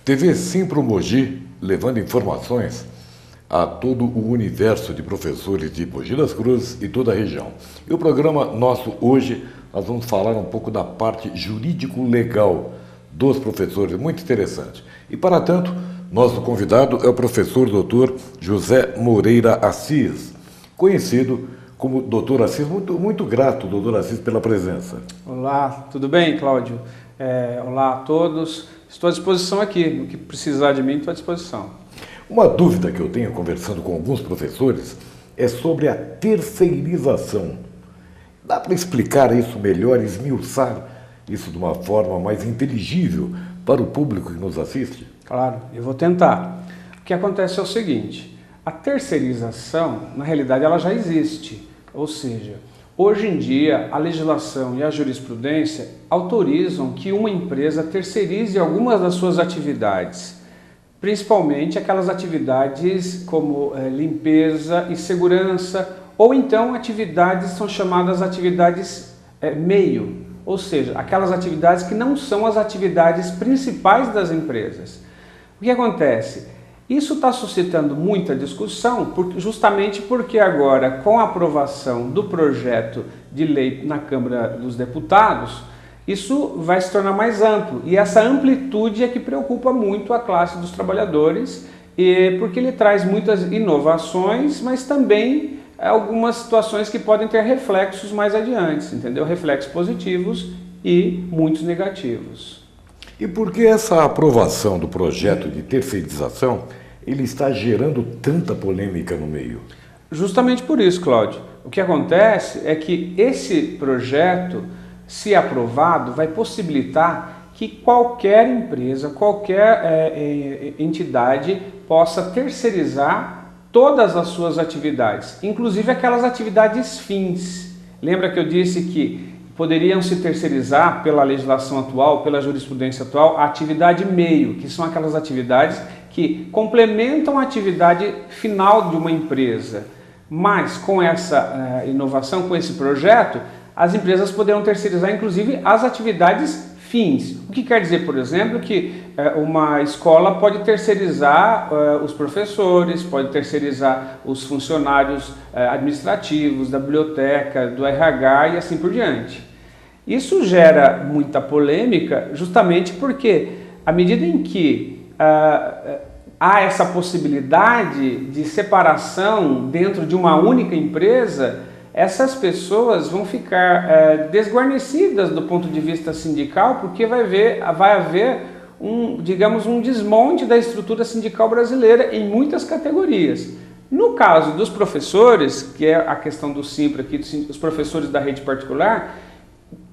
TV Simpro Mogi, levando informações a todo o universo de professores de Mogi das Cruzes e toda a região. E o programa nosso hoje, nós vamos falar um pouco da parte jurídico-legal dos professores, muito interessante. E para tanto, nosso convidado é o professor Dr. José Moreira Assis, conhecido como Dr. Assis. Muito grato, Dr. Assis, pela presença. Olá, tudo bem, Cláudio? Olá a todos. Estou à disposição aqui. No que precisar de mim, estou à disposição. Uma dúvida que eu tenho conversando com alguns professores é sobre a terceirização. Dá para explicar isso melhor, esmiuçar isso de uma forma mais inteligível para o público que nos assiste? Claro, eu vou tentar. O que acontece é o seguinte: a terceirização, na realidade, ela já existe. Ou seja, hoje em dia, a legislação e a jurisprudência autorizam que uma empresa terceirize algumas das suas atividades, principalmente aquelas atividades como limpeza e segurança, ou então atividades são chamadas atividades meio, ou seja, aquelas atividades que não são as atividades principais das empresas. O que acontece? Isso está suscitando muita discussão, justamente porque agora, com a aprovação do projeto de lei na Câmara dos Deputados, isso vai se tornar mais amplo. E essa amplitude é que preocupa muito a classe dos trabalhadores, porque ele traz muitas inovações, mas também algumas situações que podem ter reflexos mais adiante, entendeu? Reflexos positivos e muitos negativos. E por que essa aprovação do projeto de terceirização ele está gerando tanta polêmica no meio? Justamente por isso, Cláudio. O que acontece é que esse projeto, se aprovado, vai possibilitar que qualquer empresa, qualquer entidade possa terceirizar todas as suas atividades, inclusive aquelas atividades fins. Lembra que eu disse que poderiam se terceirizar pela legislação atual, pela jurisprudência atual, a atividade meio, que são aquelas atividades que complementam a atividade final de uma empresa. Mas com essa inovação, com esse projeto, as empresas poderão terceirizar inclusive as atividades fins. O que quer dizer, por exemplo, que uma escola pode terceirizar os professores, pode terceirizar os funcionários administrativos, da biblioteca, do RH e assim por diante. Isso gera muita polêmica justamente porque, à medida em que há essa possibilidade de separação dentro de uma única empresa, essas pessoas vão ficar desguarnecidas do ponto de vista sindical, porque vai haver um desmonte da estrutura sindical brasileira em muitas categorias. No caso dos professores, que é a questão do Simpro aqui, dos professores da rede particular,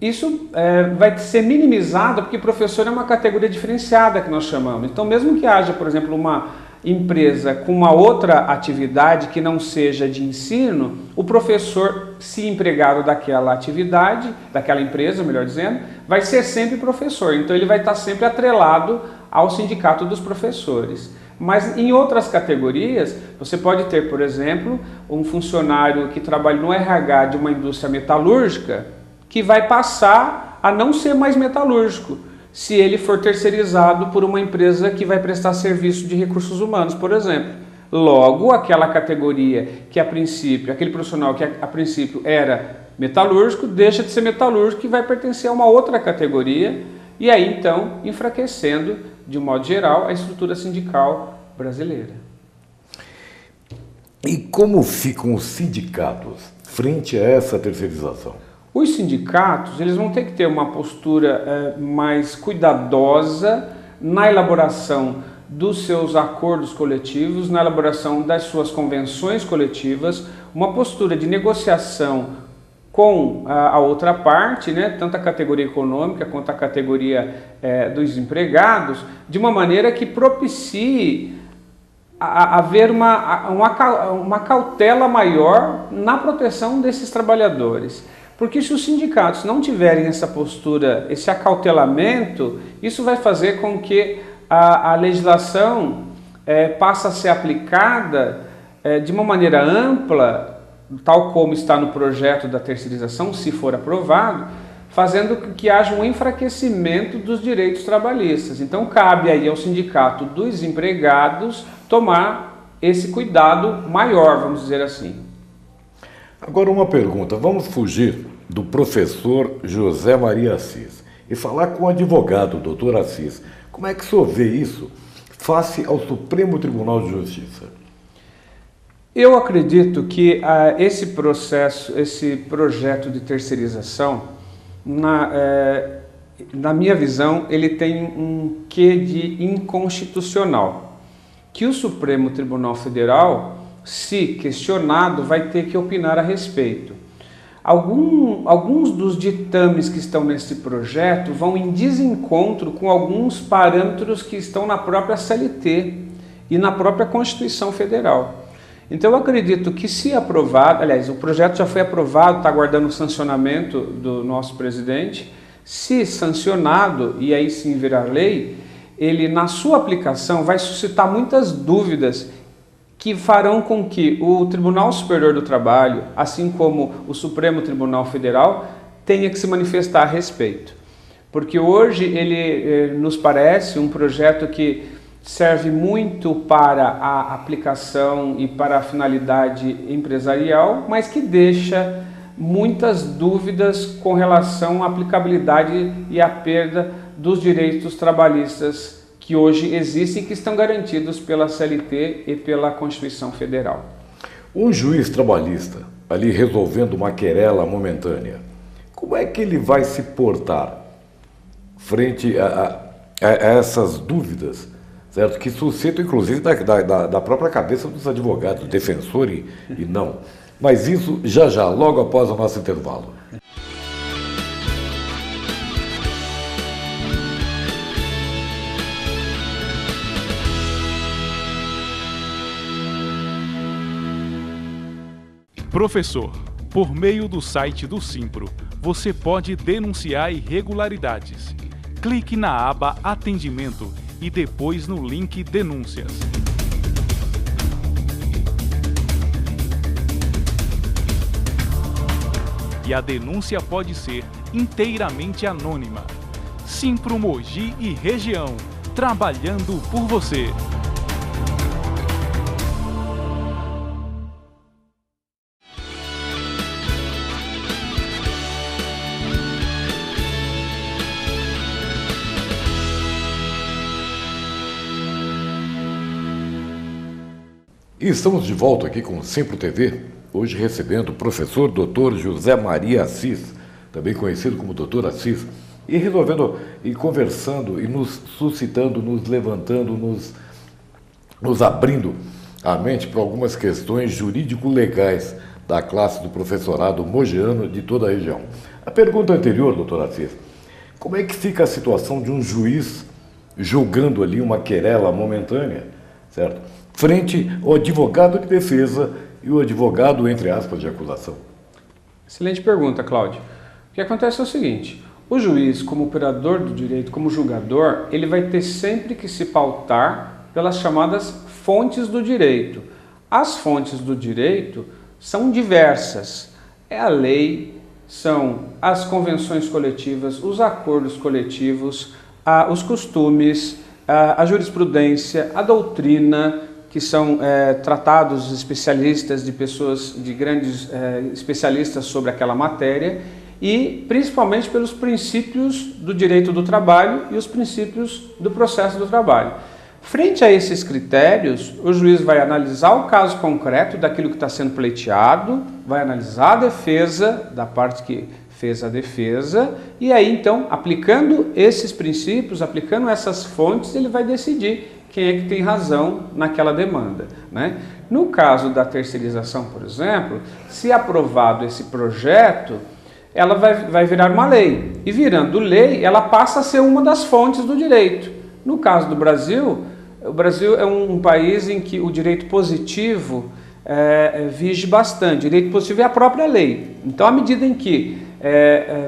isso vai ser minimizado, porque professor é uma categoria diferenciada que nós chamamos. Então, mesmo que haja, por exemplo, uma empresa com uma outra atividade que não seja de ensino, o professor, se empregado daquela atividade, daquela empresa, melhor dizendo, vai ser sempre professor. Então, ele vai estar sempre atrelado ao sindicato dos professores. Mas em outras categorias, você pode ter, por exemplo, um funcionário que trabalha no RH de uma indústria metalúrgica, que vai passar a não ser mais metalúrgico, se ele for terceirizado por uma empresa que vai prestar serviço de recursos humanos, por exemplo. Logo, aquela categoria que a princípio, aquele profissional que a princípio era metalúrgico, deixa de ser metalúrgico e vai pertencer a uma outra categoria, e aí então enfraquecendo, de um modo geral, a estrutura sindical brasileira. E como ficam os sindicatos frente a essa terceirização? Os sindicatos, eles vão ter que ter uma postura mais cuidadosa na elaboração dos seus acordos coletivos, na elaboração das suas convenções coletivas, uma postura de negociação com a outra parte, né, tanto a categoria econômica quanto a categoria dos empregados, de uma maneira que propicie haver uma cautela maior na proteção desses trabalhadores. Porque se os sindicatos não tiverem essa postura, esse acautelamento, isso vai fazer com que a legislação passe a ser aplicada de uma maneira ampla, tal como está no projeto da terceirização, se for aprovado, fazendo com que haja um enfraquecimento dos direitos trabalhistas. Então cabe aí ao sindicato dos empregados tomar esse cuidado maior, vamos dizer assim. Agora uma pergunta, vamos fugir do professor José Maria Assis e falar com o advogado, doutor Assis. Como é que o senhor vê isso face ao Supremo Tribunal de Justiça? Eu acredito que esse projeto de terceirização, na minha visão, ele tem um quê de inconstitucional, que o Supremo Tribunal Federal, se questionado, vai ter que opinar a respeito. Alguns dos ditames que estão nesse projeto vão em desencontro com alguns parâmetros que estão na própria CLT e na própria Constituição Federal. Então eu acredito que, se aprovado, aliás, o projeto já foi aprovado, está aguardando o sancionamento do nosso presidente, se sancionado e aí sim virar lei, ele na sua aplicação vai suscitar muitas dúvidas que farão com que o Tribunal Superior do Trabalho, assim como o Supremo Tribunal Federal, tenha que se manifestar a respeito. Porque hoje ele nos parece um projeto que serve muito para a aplicação e para a finalidade empresarial, mas que deixa muitas dúvidas com relação à aplicabilidade e à perda dos direitos trabalhistas que hoje existem e que estão garantidos pela CLT e pela Constituição Federal. Um juiz trabalhista, ali resolvendo uma querela momentânea, como é que ele vai se portar frente a essas dúvidas, certo? Que suscitam, inclusive, da própria cabeça dos advogados, defensor e não. Mas isso já, logo após o nosso intervalo. Professor, por meio do site do Simpro, você pode denunciar irregularidades. Clique na aba Atendimento e depois no link Denúncias. E a denúncia pode ser inteiramente anônima. Simpro Mogi e região, trabalhando por você. E estamos de volta aqui com o Simpro TV, hoje recebendo o professor Dr. José Maria Assis, também conhecido como Dr. Assis, e resolvendo, e conversando, e nos suscitando, nos levantando, nos abrindo a mente para algumas questões jurídico-legais da classe do professorado mogiano de toda a região. A pergunta anterior, Dr. Assis, como é que fica a situação de um juiz julgando ali uma querela momentânea, certo? Frente ao advogado de defesa e o advogado, entre aspas, de acusação? Excelente pergunta, Cláudio. O que acontece é o seguinte: o juiz, como operador do direito, como julgador, ele vai ter sempre que se pautar pelas chamadas fontes do direito. As fontes do direito são diversas. É a lei, são as convenções coletivas, os acordos coletivos, os costumes, a jurisprudência, a doutrina, que são tratados especialistas de pessoas, de grandes especialistas sobre aquela matéria, e principalmente pelos princípios do direito do trabalho e os princípios do processo do trabalho. Frente a esses critérios, o juiz vai analisar o caso concreto daquilo que está sendo pleiteado, vai analisar a defesa, da parte que fez a defesa, e aí então, aplicando esses princípios, aplicando essas fontes, ele vai decidir quem é que tem razão naquela demanda, né? No caso da terceirização, por exemplo, se aprovado esse projeto, ela vai virar uma lei. E virando lei, ela passa a ser uma das fontes do direito. No caso do Brasil, o Brasil é um país em que o direito positivo vige bastante. O direito positivo é a própria lei. Então, à medida em que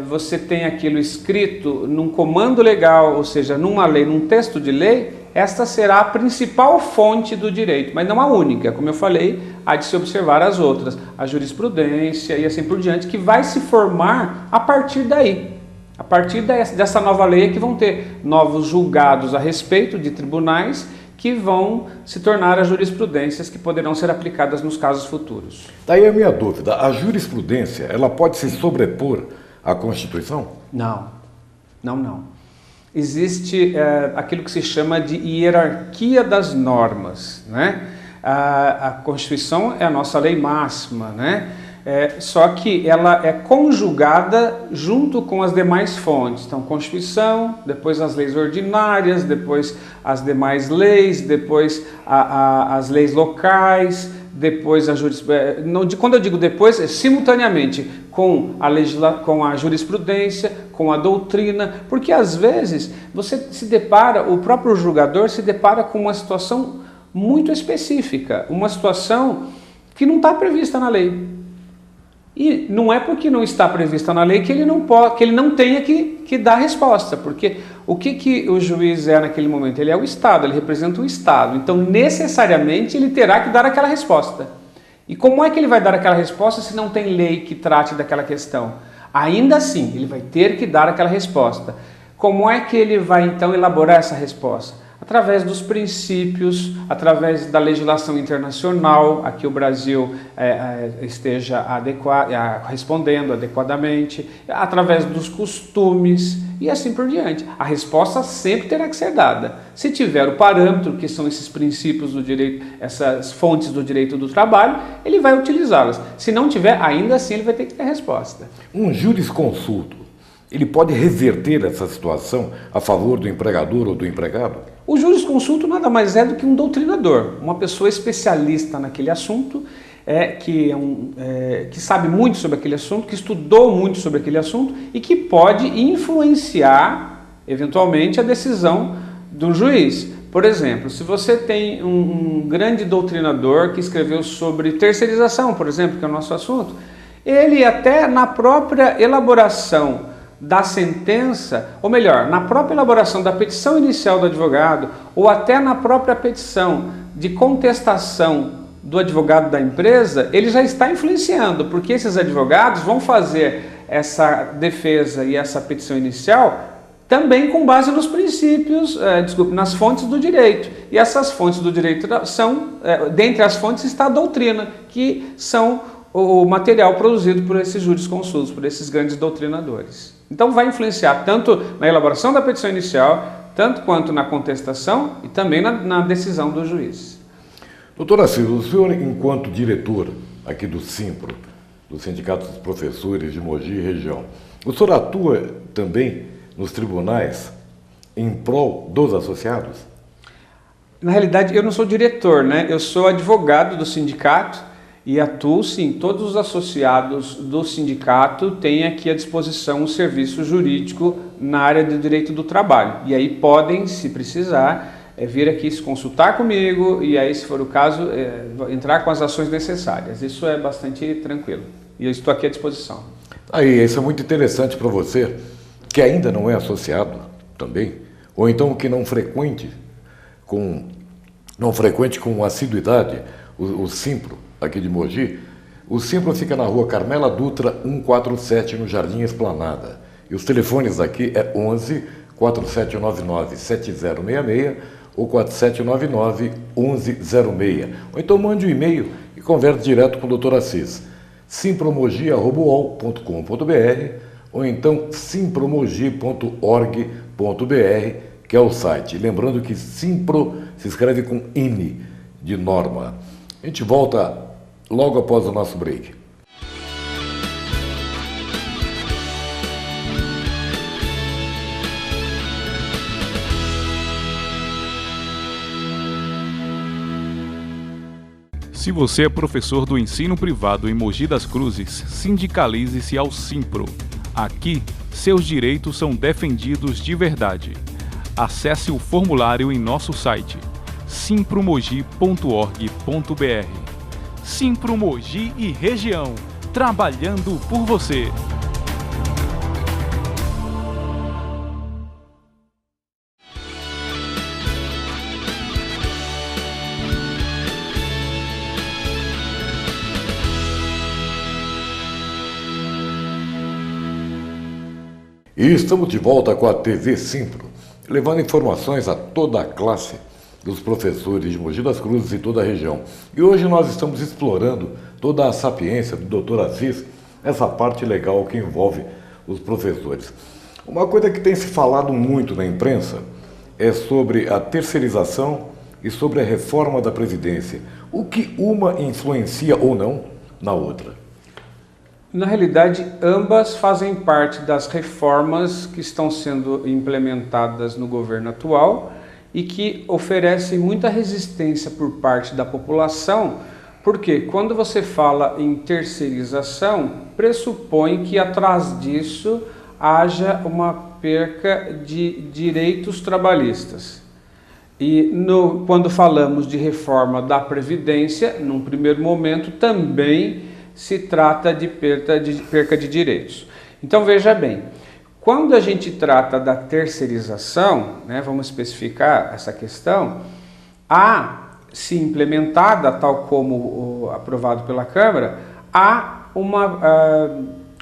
você tem aquilo escrito num comando legal, ou seja, numa lei, num texto de lei, esta será a principal fonte do direito, mas não a única. Como eu falei, há de se observar as outras, a jurisprudência e assim por diante, que vai se formar a partir daí. A partir dessa nova lei é que vão ter novos julgados a respeito de tribunais que vão se tornar as jurisprudências que poderão ser aplicadas nos casos futuros. Daí a minha dúvida, a jurisprudência, ela pode se sobrepor à Constituição? Não. Existe aquilo que se chama de hierarquia das normas, né? A Constituição é a nossa lei máxima, né? Só que ela é conjugada junto com as demais fontes. Então, Constituição, depois as leis ordinárias, depois as demais leis, depois as leis locais, depois a jurisprudência. Quando eu digo depois, é simultaneamente com a jurisprudência, com a doutrina, porque às vezes você se depara, o próprio julgador se depara com uma situação muito específica, uma situação que não está prevista na lei. E não é porque não está prevista na lei que ele não tenha que dar resposta, porque o que o juiz é naquele momento? Ele é o Estado, ele representa o Estado, então necessariamente ele terá que dar aquela resposta. E como é que ele vai dar aquela resposta se não tem lei que trate daquela questão? Ainda assim, ele vai ter que dar aquela resposta. Como é que ele vai então elaborar essa resposta? Através dos princípios, através da legislação internacional, a que o Brasil esteja respondendo adequadamente, através dos costumes e assim por diante. A resposta sempre terá que ser dada. Se tiver o parâmetro, que são esses princípios do direito, essas fontes do direito do trabalho, ele vai utilizá-las. Se não tiver, ainda assim ele vai ter que ter resposta. Um jurisconsulto, ele pode reverter essa situação a favor do empregador ou do empregado? O jurisconsulto nada mais é do que um doutrinador, uma pessoa especialista naquele assunto, que sabe muito sobre aquele assunto, que estudou muito sobre aquele assunto e que pode influenciar, eventualmente, a decisão do juiz. Por exemplo, se você tem um grande doutrinador que escreveu sobre terceirização, por exemplo, que é o nosso assunto, ele até na própria elaboração da sentença, ou melhor, na própria elaboração da petição inicial do advogado, ou até na própria petição de contestação do advogado da empresa, ele já está influenciando, porque esses advogados vão fazer essa defesa e essa petição inicial também com base nos princípios, nas fontes do direito. E essas fontes do direito são, dentre as fontes está a doutrina, que são o material produzido por esses jurisconsultos, por esses grandes doutrinadores. Então vai influenciar tanto na elaboração da petição inicial, tanto quanto na contestação e também na decisão do juiz. Doutor Assis, o senhor, enquanto diretor aqui do SIMPRO, do Sindicato dos Professores de Mogi e Região, o senhor atua também nos tribunais em prol dos associados? Na realidade, eu não sou diretor, né? Eu sou advogado do sindicato e atuo, sim. Todos os associados do sindicato têm aqui à disposição um serviço jurídico na área do direito do trabalho. E aí podem, se precisar, vir aqui se consultar comigo e aí, se for o caso, entrar com as ações necessárias. Isso é bastante tranquilo. E eu estou aqui à disposição. Aí, isso é muito interessante para você, que ainda não é associado também, ou então que não frequente com assiduidade o SIMPRO aqui de Mogi. O SIMPRO fica na rua Carmela Dutra 147, no Jardim Esplanada. E os telefones aqui é 11 4799 7066 ou 4799 1106. Ou então mande um e-mail e converse direto com o Dr. Assis. simpromogi@uol.com.br ou então simpromogi.org.br, que é o site. Lembrando que Simpro se escreve com N de norma. A gente volta logo após o nosso break. Se você é professor do ensino privado em Mogi das Cruzes, sindicalize-se ao Simpro. Aqui, seus direitos são defendidos de verdade. Acesse o formulário em nosso site simpromogi.org.br. Simpro Mogi e Região, trabalhando por você. E estamos de volta com a TV Simpro, levando informações a toda a classe dos professores de Mogi das Cruzes e toda a região. E hoje nós estamos explorando toda a sapiência do Dr. Assis, essa parte legal que envolve os professores. Uma coisa que tem se falado muito na imprensa é sobre a terceirização e sobre a reforma da Previdência. O que uma influencia ou não na outra? Na realidade, ambas fazem parte das reformas que estão sendo implementadas no governo atual e que oferecem muita resistência por parte da população, porque quando você fala em terceirização, pressupõe que atrás disso haja uma perca de direitos trabalhistas. E quando falamos de reforma da Previdência, num primeiro momento também se trata de perca de direitos. Então veja bem, quando a gente trata da terceirização, vamos especificar essa questão, se implementada, tal como aprovado pela Câmara, há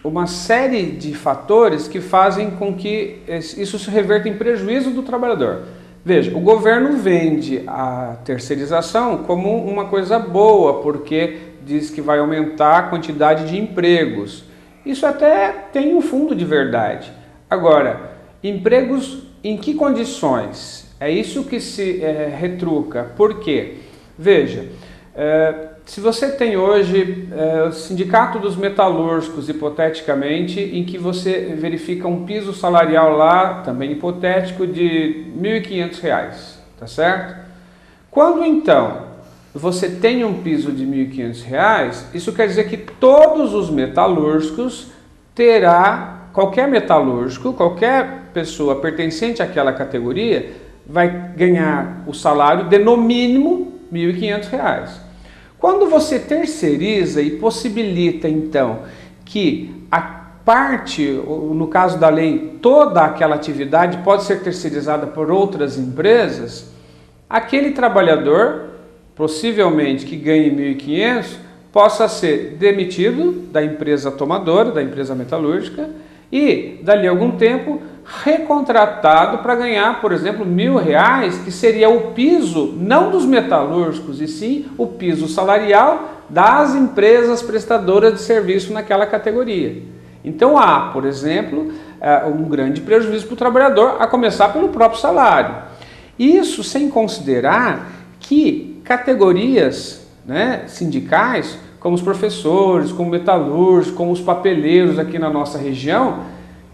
uma série de fatores que fazem com que isso se reverta em prejuízo do trabalhador. Veja, o governo vende a terceirização como uma coisa boa, porque diz que vai aumentar a quantidade de empregos. Isso até tem um fundo de verdade. Agora, empregos em que condições? É isso que se retruca. Por quê? Veja, se você tem hoje o Sindicato dos Metalúrgicos, hipoteticamente, em que você verifica um piso salarial lá, também hipotético, de R$ 1.500, tá certo? Quando então você tem um piso de R$ 1.500, isso quer dizer que todos os metalúrgicos qualquer metalúrgico, qualquer pessoa pertencente àquela categoria, vai ganhar o salário de no mínimo R$ 1.500. Quando você terceiriza e possibilita então que a parte, no caso da lei, toda aquela atividade pode ser terceirizada por outras empresas, aquele trabalhador, possivelmente que ganhe 1.500, possa ser demitido da empresa tomadora, da empresa metalúrgica, e dali a algum tempo recontratado para ganhar, por exemplo, R$ 1.000, que seria o piso, não dos metalúrgicos, e sim o piso salarial das empresas prestadoras de serviço naquela categoria. Então há, por exemplo, um grande prejuízo para o trabalhador, a começar pelo próprio salário. Isso sem considerar que categorias sindicais, como os professores, como metalúrgicos, como os papeleiros aqui na nossa região,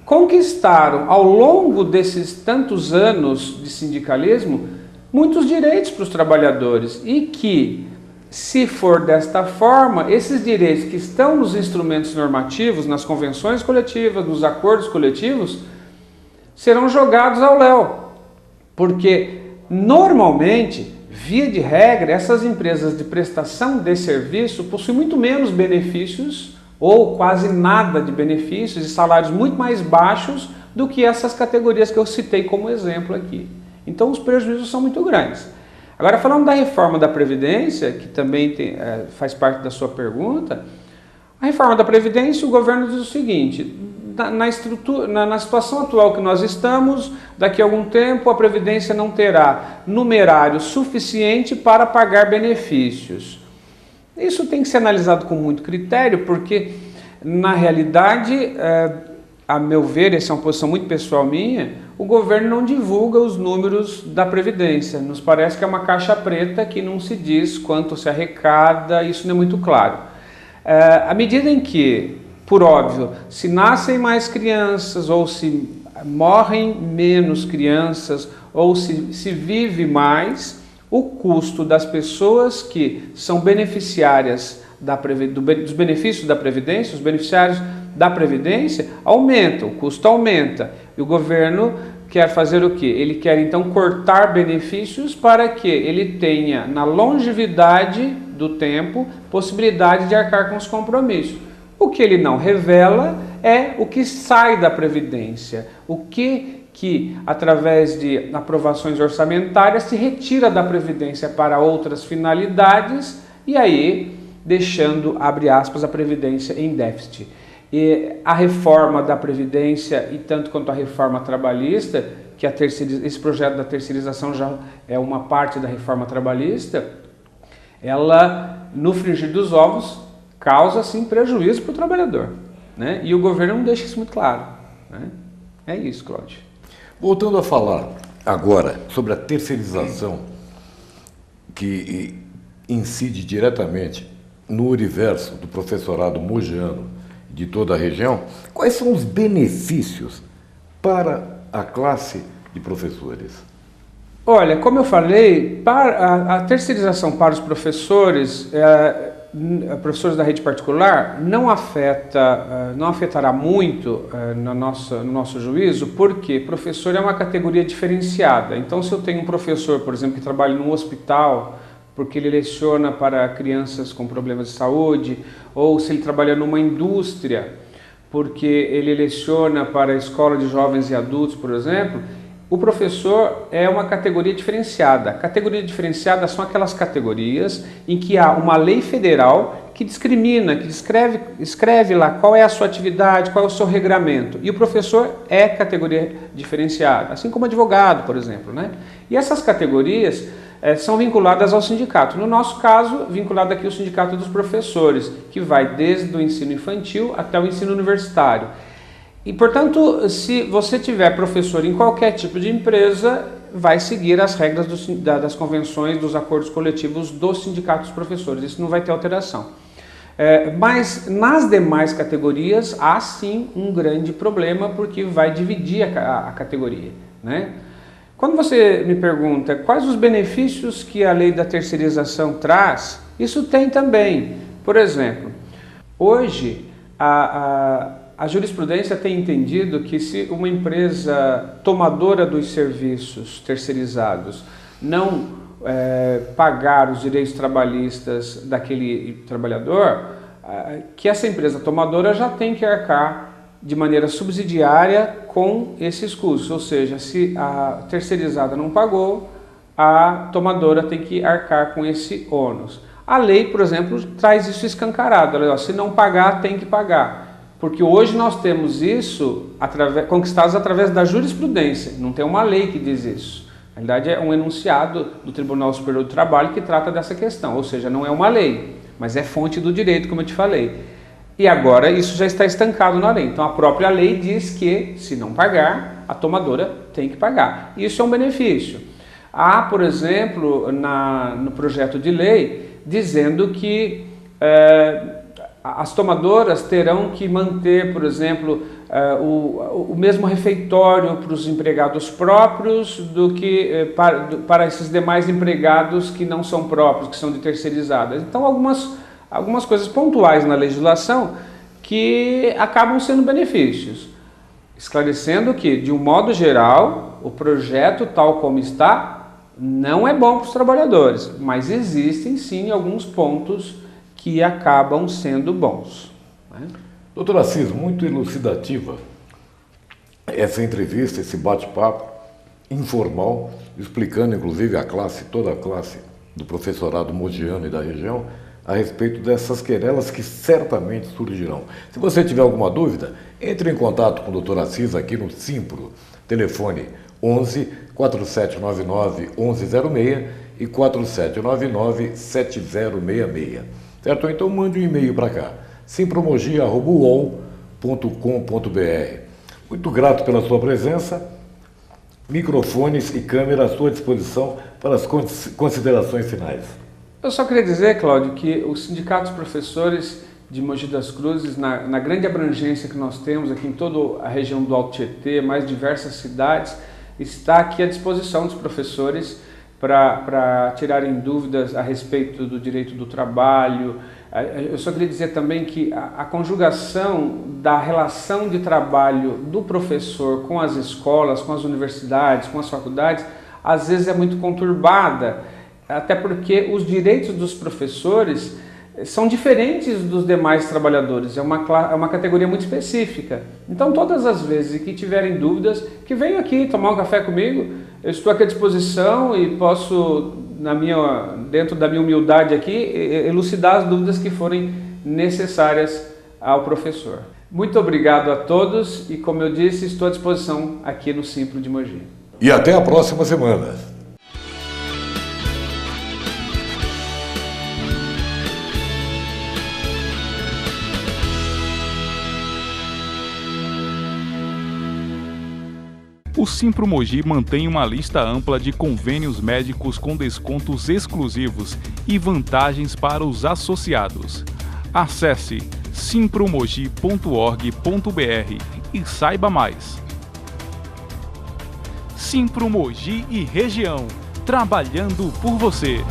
conquistaram ao longo desses tantos anos de sindicalismo muitos direitos para os trabalhadores e que, se for desta forma, esses direitos que estão nos instrumentos normativos, nas convenções coletivas, nos acordos coletivos, serão jogados ao léu, porque normalmente, via de regra, essas empresas de prestação de serviço possuem muito menos benefícios ou quase nada de benefícios e salários muito mais baixos do que essas categorias que eu citei como exemplo aqui. Então os prejuízos são muito grandes. Agora, falando da reforma da Previdência, que também faz parte da sua pergunta, a reforma da Previdência, o governo diz o seguinte: na situação atual que nós estamos, daqui a algum tempo a Previdência não terá numerário suficiente para pagar benefícios. Isso tem que ser analisado com muito critério, porque na realidade, a meu ver, essa é uma posição muito pessoal minha, o governo não divulga os números da Previdência. Nos parece que é uma caixa preta que não se diz quanto se arrecada, isso não é muito claro. À medida em que, por óbvio, se nascem mais crianças ou se morrem menos crianças ou se vive mais, o custo das pessoas que são beneficiárias dos benefícios da Previdência, os beneficiários da Previdência, aumenta, o custo aumenta. E o governo quer fazer o quê? Ele quer então cortar benefícios para que ele tenha, na longevidade do tempo, possibilidade de arcar com os compromissos. O que ele não revela é o que sai da Previdência, o que através de aprovações orçamentárias se retira da Previdência para outras finalidades e aí deixando, abre aspas, a Previdência em déficit. E a reforma da Previdência e tanto quanto a reforma trabalhista, que esse projeto da terceirização já é uma parte da reforma trabalhista, ela, no frigir dos ovos, causa sim prejuízo para o trabalhador, né? E o governo não deixa isso muito claro, né? É isso, Cláudio. Voltando a falar agora sobre a terceirização que incide diretamente no universo do professorado mogiano de toda a região, quais são os benefícios para a classe de professores? Olha, como eu falei, a terceirização para os professores, professores da rede particular, não afetará muito no nosso juízo, porque professor é uma categoria diferenciada. Então, se eu tenho um professor, por exemplo, que trabalha num hospital, porque ele leciona para crianças com problemas de saúde, ou se ele trabalha numa indústria, porque ele leciona para a escola de jovens e adultos, por exemplo, o professor é uma categoria diferenciada. Categoria diferenciada são aquelas categorias em que há uma lei federal que discrimina, que escreve lá qual é a sua atividade, qual é o seu regramento. E o professor é categoria diferenciada, assim como advogado, por exemplo, né? E essas categorias são vinculadas ao sindicato. No nosso caso, vinculado aqui ao sindicato dos professores, que vai desde o ensino infantil até o ensino universitário. E, portanto, se você tiver professor em qualquer tipo de empresa, vai seguir as regras das convenções, dos acordos coletivos dos sindicatos dos professores. Isso não vai ter alteração. Mas nas demais categorias, há sim um grande problema, porque vai dividir a categoria, né? Quando você me pergunta quais os benefícios que a lei da terceirização traz, isso tem também. Por exemplo, hoje a jurisprudência tem entendido que se uma empresa tomadora dos serviços terceirizados não pagar os direitos trabalhistas daquele trabalhador, que essa empresa tomadora já tem que arcar de maneira subsidiária com esses custos, ou seja, se a terceirizada não pagou, a tomadora tem que arcar com esse ônus. A lei, por exemplo, traz isso escancarado, se não pagar, tem que pagar, porque hoje nós temos isso conquistados através da jurisprudência, não tem uma lei que diz isso. Na realidade é um enunciado do Tribunal Superior do Trabalho que trata dessa questão, ou seja, não é uma lei, mas é fonte do direito, como eu te falei. E agora isso já está estancado na lei. Então a própria lei diz que, se não pagar, a tomadora tem que pagar. Isso é um benefício. Há, por exemplo, no projeto de lei, dizendo que as tomadoras terão que manter, por exemplo, o mesmo refeitório para os empregados próprios do que para esses demais empregados que não são próprios, que são de terceirizadas. Então algumas coisas pontuais na legislação que acabam sendo benefícios. Esclarecendo que, de um modo geral, o projeto tal como está não é bom para os trabalhadores, mas existem sim alguns pontos que acabam sendo bons, né? Doutor Assis, muito elucidativa essa entrevista, esse bate-papo informal, explicando inclusive toda a classe do professorado mogiano e da região, a respeito dessas querelas que certamente surgirão. Se você tiver alguma dúvida, entre em contato com o Dr. Assis aqui no Simpro, telefone 11 4799 1106 e 4799 7066. Certo? Ou então mande um e-mail para cá, simpromogia@uol.com.br. Muito grato pela sua presença. Microfones e câmera à sua disposição para as considerações finais. Eu só queria dizer, Cláudio, que os sindicatos professores de Mogi das Cruzes, na grande abrangência que nós temos aqui em toda a região do Alto Tietê, mais diversas cidades, está aqui à disposição dos professores para tirarem dúvidas a respeito do direito do trabalho. Eu só queria dizer também que a conjugação da relação de trabalho do professor com as escolas, com as universidades, com as faculdades, às vezes é muito conturbada, até porque os direitos dos professores são diferentes dos demais trabalhadores, é uma categoria muito específica. Então, todas as vezes que tiverem dúvidas, que venham aqui tomar um café comigo, eu estou aqui à disposição e posso, dentro da minha humildade aqui, elucidar as dúvidas que forem necessárias ao professor. Muito obrigado a todos e, como eu disse, estou à disposição aqui no Simpro de Mogi. E até a próxima semana. O Simpro Mogi mantém uma lista ampla de convênios médicos com descontos exclusivos e vantagens para os associados. Acesse simpromogi.org.br e saiba mais. Simpro Mogi e região, trabalhando por você.